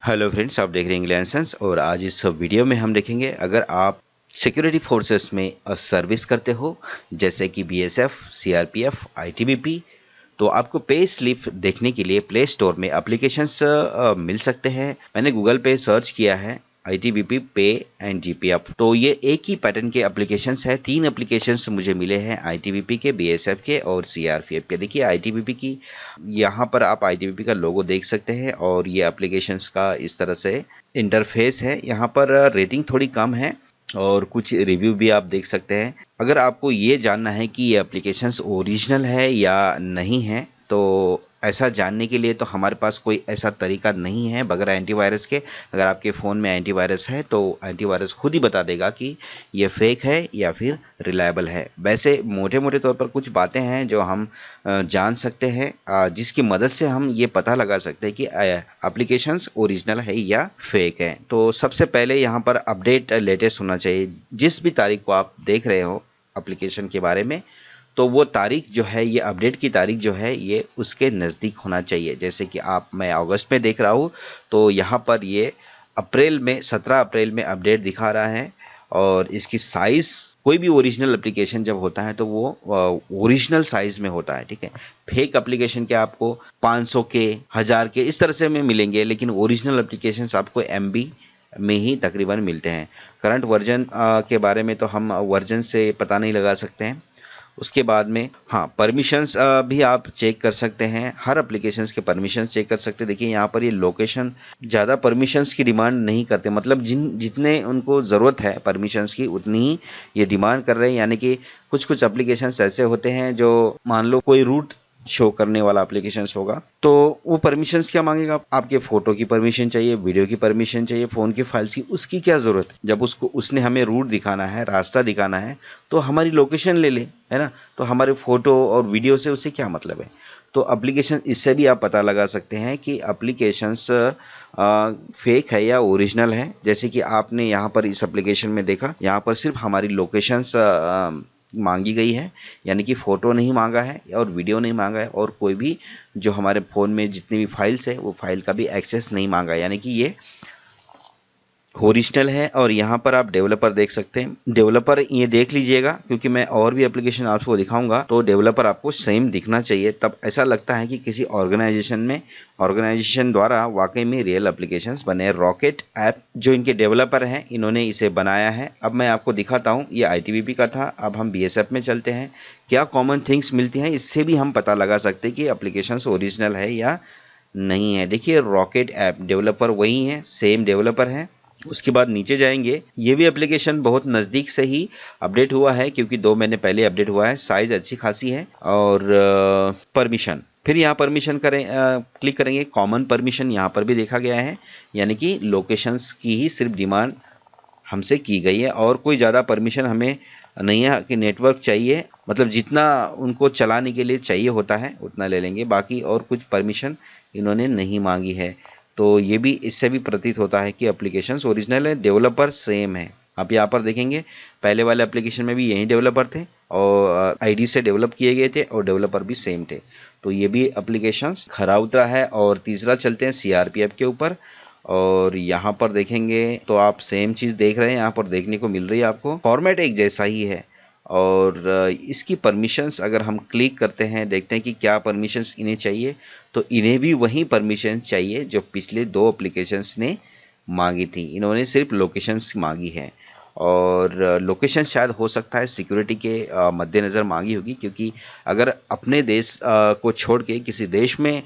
Hello friends, आप देख रहे हैं इंग्लिश और आज इस वीडियो में हम देखेंगे अगर आप सिक्योरिटी फोर्सेस में सर्विस करते हो जैसे कि बीएसएफ, सीआरपीएफ, आईटीबीपी, तो आपको पे स्लिप देखने के लिए प्ले स्टोर में एप्लीकेशंस मिल सकते हैं। मैंने गूगल पे सर्च किया है आईटीबीपी पे एंड जीपीएफ, तो ये एक ही पैटर्न के एप्लीकेशंस है। 3 एप्लीकेशंस मुझे मिले हैं आईटीबीपी के, बीएसएफ के और सीआरपीएफ के। देखिए आईटीबीपी की यहाँ पर आप आईटीबीपी का लोगो देख सकते हैं और ये एप्लीकेशंस का इस तरह से इंटरफेस है। यहाँ पर रेटिंग थोड़ी कम है और कुछ रिव्यू भी आप देख सकते हैं। अगर आपको ये जानना है कि ये एप्लीकेशंस ओरिजिनल है या नहीं है, तो ऐसा जानने के लिए तो हमारे पास कोई ऐसा तरीका नहीं है बगैर एंटीवायरस के। अगर आपके फ़ोन में एंटीवायरस है तो एंटीवायरस खुद ही बता देगा कि ये फेक है या फिर रिलायबल है। वैसे मोटे मोटे तौर पर कुछ बातें हैं जो हम जान सकते हैं, जिसकी मदद से हम ये पता लगा सकते हैं कि एप्लीकेशंस ओरिजिनल है या फेक है। तो सबसे पहले यहाँ पर अपडेट लेटेस्ट होना चाहिए। जिस भी तारीख को आप देख रहे हो एप्लीकेशन के बारे में, तो वो तारीख जो है, ये अपडेट की तारीख जो है, ये उसके नज़दीक होना चाहिए। जैसे कि मैं अगस्त में देख रहा हूँ तो यहाँ पर ये अप्रैल में 17 अप्रैल में अपडेट दिखा रहा है। और इसकी साइज़, कोई भी ओरिजिनल एप्लीकेशन जब होता है तो वो ओरिजिनल साइज़ में होता है, ठीक है। फेक एप्लीकेशन के आपको 500 के, 1000 के इस तरह से में मिलेंगे, लेकिन ओरिजिनल एप्लीकेशंस आपको एमबी में ही तकरीबन मिलते हैं। करंट वर्जन के बारे में तो हम वर्जन से पता नहीं लगा सकते हैं। उसके बाद में परमिशंस भी आप चेक कर सकते हैं। हर एप्लीकेशंस के परमिशंस चेक कर सकते हैं। देखिए यहाँ पर ये लोकेशन ज़्यादा परमिशंस की डिमांड नहीं करते, मतलब जितने उनको ज़रूरत है परमिशंस की उतनी ही ये डिमांड कर रहे हैं। यानी कि कुछ एप्लीकेशंस ऐसे होते हैं जो, मान लो कोई रूट शो करने वाला एप्लीकेशंस होगा तो वो परमिशंस क्या मांगेगा, आपके फ़ोटो की परमिशन चाहिए, वीडियो की परमिशन चाहिए, फ़ोन की फाइल्स की। उसकी क्या ज़रूरत है? जब उसने हमें रूट दिखाना है, रास्ता दिखाना है, तो हमारी लोकेशन ले ले, है ना। तो हमारे फ़ोटो और वीडियो से उससे क्या मतलब है? तो एप्लीकेशन, इससे भी आप पता लगा सकते हैं कि एप्लीकेशंस फेक है या ओरिजिनल है। जैसे कि आपने यहाँ पर इस एप्लीकेशन में देखा, यहाँ पर सिर्फ हमारी लोकेशंस मांगी गई है, यानी कि फ़ोटो नहीं मांगा है और वीडियो नहीं मांगा है, और कोई भी जो हमारे फ़ोन में जितनी भी फाइल्स है वो फाइल का भी एक्सेस नहीं मांगा है, यानी कि ये ओरिजिनल है। और यहाँ पर आप डेवलपर देख सकते हैं। डेवलपर ये देख लीजिएगा, क्योंकि मैं और भी एप्लीकेशन आपको दिखाऊंगा तो डेवलपर आपको सेम दिखना चाहिए, तब ऐसा लगता है कि किसी ऑर्गेनाइजेशन द्वारा वाकई में रियल एप्लीकेशंस बने। रॉकेट ऐप जो इनके डेवलपर हैं, इन्होंने इसे बनाया है। अब मैं आपको दिखाता हूँ, ये आईटीबीपी का था। अब हम बीएसएफ में चलते हैं। क्या कॉमन थिंग्स मिलती हैं, इससे भी हम पता लगा सकते हैं कि एप्लीकेशंस ओरिजिनल है या नहीं है। देखिए रॉकेट ऐप डेवलपर वही है, सेम डेवलपर है। उसके बाद नीचे जाएंगे, ये भी एप्लीकेशन बहुत नज़दीक से ही अपडेट हुआ है, क्योंकि 2 महीने पहले अपडेट हुआ है। साइज़ अच्छी खासी है। और परमिशन, फिर यहाँ परमिशन क्लिक करेंगे, कॉमन परमिशन यहाँ पर भी देखा गया है, यानी कि लोकेशंस की ही सिर्फ डिमांड हमसे की गई है और कोई ज़्यादा परमिशन हमें नहीं है। कि नेटवर्क चाहिए, मतलब जितना उनको चलाने के लिए चाहिए होता है उतना ले लेंगे, बाकी और कुछ परमिशन इन्होंने नहीं मांगी है। तो ये भी, इससे भी प्रतीत होता है कि एप्लीकेशंस ओरिजिनल है, डेवलपर सेम है। आप यहाँ पर देखेंगे, पहले वाले एप्लीकेशन में भी यही डेवलपर थे और आईडी से डेवलप किए गए थे और डेवलपर भी सेम थे। तो ये भी एप्लीकेशंस खरा उतरा है। और तीसरा चलते हैं सीआरपीएफ के ऊपर, और यहाँ पर देखेंगे तो आप सेम चीज़ देख रहे हैं, यहाँ पर देखने को मिल रही है आपको। फॉर्मेट एक जैसा ही है और इसकी परमिशंस अगर हम क्लिक करते हैं, देखते हैं कि क्या परमिशंस इन्हें चाहिए, तो इन्हें भी वही परमिशन चाहिए जो पिछले 2 एप्लीकेशंस ने मांगी थी। इन्होंने सिर्फ लोकेशंस मांगी है और लोकेशन शायद हो सकता है सिक्योरिटी के मद्देनज़र मांगी होगी, क्योंकि अगर अपने देश को छोड़ के किसी देश में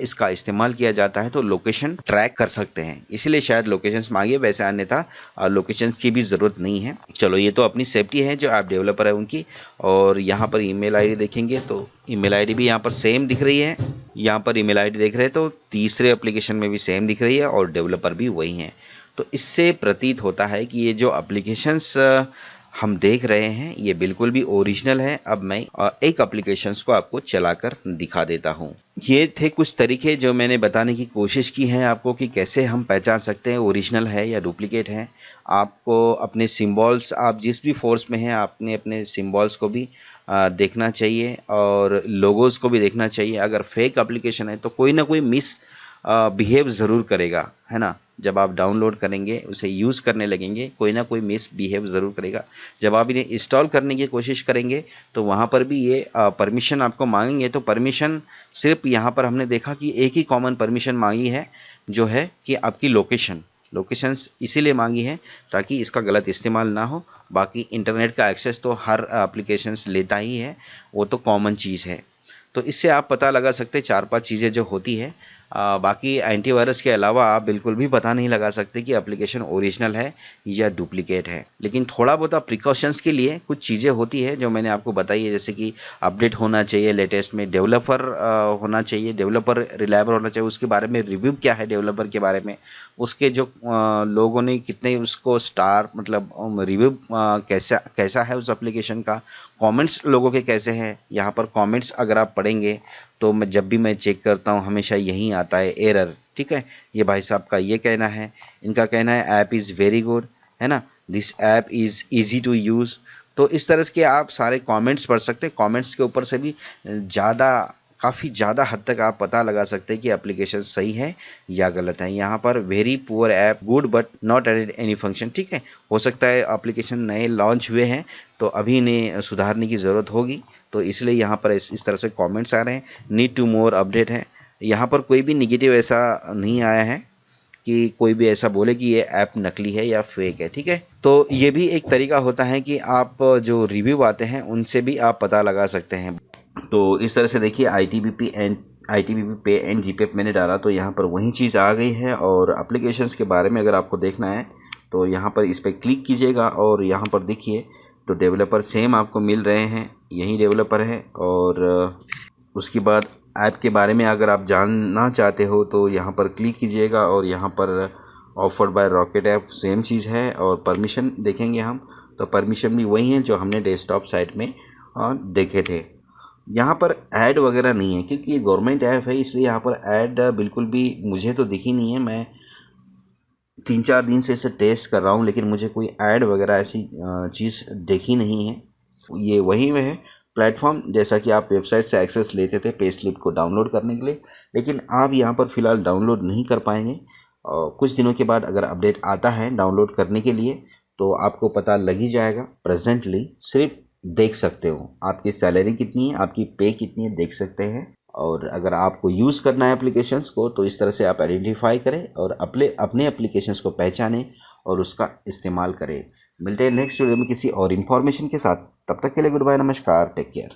इसका इस्तेमाल किया जाता है तो लोकेशन ट्रैक कर सकते हैं, इसलिए शायद लोकेशंस मांगे। वैसे अन्यथा लोकेशंस की भी ज़रूरत नहीं है। चलो, ये तो अपनी सेफ्टी है जो ऐप डेवलपर है उनकी। और यहाँ पर ईमेल आईडी देखेंगे तो ईमेल आईडी भी यहाँ पर सेम दिख रही है। यहाँ पर ईमेल आईडी देख रहे हैं तो तीसरे एप्लीकेशन में भी सेम दिख रही है और डेवलपर भी वही हैं। तो इससे प्रतीत होता है कि ये जो एप्लीकेशंस हम देख रहे हैं ये बिल्कुल भी ओरिजिनल है। अब मैं एक एप्लीकेशंस को आपको चलाकर दिखा देता हूँ। ये थे कुछ तरीके जो मैंने बताने की कोशिश की है आपको कि कैसे हम पहचान सकते हैं ओरिजिनल है या डुप्लीकेट है। आपको अपने सिंबल्स, आप जिस भी फोर्स में हैं, आपने अपने सिंबल्स को भी देखना चाहिए और लोगोस को भी देखना चाहिए। अगर फेक एप्लीकेशन है तो कोई ना कोई बिहेव ज़रूर करेगा, है ना। जब आप डाउनलोड करेंगे, उसे यूज़ करने लगेंगे, कोई ना कोई मिसबिहेव ज़रूर करेगा। जब आप इन्हें इंस्टॉल करने की कोशिश करेंगे तो वहाँ पर भी ये परमिशन आपको मांगेंगे। तो परमिशन सिर्फ यहाँ पर हमने देखा कि एक ही कॉमन परमिशन मांगी है, जो है कि आपकी लोकेशंस इसीलिए मांगी है ताकि इसका गलत इस्तेमाल ना हो। बाकी इंटरनेट का एक्सेस तो हर एप्लीकेशंस लेता ही है, वो तो कॉमन चीज़ है। तो इससे आप पता लगा सकते 4-5 चीज़ें जो होती है। बाकी एंटीवायरस के अलावा आप बिल्कुल भी पता नहीं लगा सकते कि एप्लीकेशन ओरिजिनल है या डुप्लीकेट है। लेकिन थोड़ा बहुत प्रिकॉशंस के लिए कुछ चीज़ें होती है जो मैंने आपको बताई है, जैसे कि अपडेट होना चाहिए लेटेस्ट में, डेवलपर होना चाहिए, डेवलपर रिलायबल होना चाहिए, उसके बारे में रिव्यू क्या है डेवलपर के बारे में, उसके जो लोगों ने कितने उसको स्टार मतलब रिव्यू कैसा है उस एप्लीकेशन का, कमेंट्स लोगों के कैसे हैं। यहाँ पर कमेंट्स अगर आप पढ़ेंगे तो जब भी मैं चेक करता हूँ हमेशा यही आता है एरर, ठीक है। ये भाई साहब का ये कहना है, इनका कहना है ऐप इज़ वेरी गुड, है ना, this app is easy to use. तो इस तरह के आप सारे कमेंट्स पढ़ सकते हैं। कमेंट्स के ऊपर से भी काफ़ी ज़्यादा हद तक आप पता लगा सकते हैं कि एप्लीकेशन सही है या गलत है। यहाँ पर very poor app, good but not added any function, ठीक है। हो सकता है एप्लीकेशन नए लॉन्च हुए हैं तो अभी इन्हें सुधारने की ज़रूरत होगी, तो इसलिए यहाँ पर इस तरह से कमेंट्स आ रहे हैं। नीड टू मोर अपडेट है। यहाँ पर कोई भी निगेटिव ऐसा नहीं आया है कि कोई भी ऐसा बोले कि ये ऐप नकली है या फेक है, ठीक है। तो ये भी एक तरीका होता है कि आप जो रिव्यू आते हैं उनसे भी आप पता लगा सकते हैं। तो इस तरह से देखिए ITBP पे एंड GPF मैंने डाला तो यहाँ पर वही चीज़ आ गई है। और एप्लीकेशंस के बारे में अगर आपको देखना है तो यहाँ पर इस पर क्लिक कीजिएगा और यहाँ पर देखिए तो डेवलपर सेम आपको मिल रहे हैं, यही डेवलपर है। और उसके बाद ऐप के बारे में अगर आप जानना चाहते हो तो यहाँ पर क्लिक कीजिएगा और यहाँ पर offered by rocket app same चीज़ है। और परमिशन देखेंगे हम तो परमिशन भी वही है जो हमने डेस्कटॉप साइट में देखे थे। यहाँ पर ऐड वगैरह नहीं है क्योंकि ये गवर्नमेंट ऐप है, इसलिए यहाँ पर ऐड बिल्कुल भी मुझे तो दिखी नहीं है। मैं 3-4 दिन से इसे टेस्ट कर रहा हूँ लेकिन मुझे कोई ऐड वगैरह ऐसी चीज़ देखी नहीं है। ये वही में है प्लेटफॉर्म जैसा कि आप वेबसाइट से एक्सेस लेते थे पे स्लिप को डाउनलोड करने के लिए, लेकिन आप यहाँ पर फ़िलहाल डाउनलोड नहीं कर पाएंगे। और कुछ दिनों के बाद अगर अपडेट आता है डाउनलोड करने के लिए तो आपको पता लग ही जाएगा। प्रेजेंटली सिर्फ देख सकते हो आपकी सैलरी कितनी है, आपकी पे कितनी है, देख सकते हैं। और अगर आपको यूज़ करना है एप्लीकेशंस को तो इस तरह से आप आइडेंटिफाई करें और अपने एप्लीकेशंस को पहचानें और उसका इस्तेमाल करें। मिलते हैं नेक्स्ट वीडियो में किसी और इन्फॉर्मेशन के साथ। तब तक के लिए गुड बाय, नमस्कार, टेक केयर।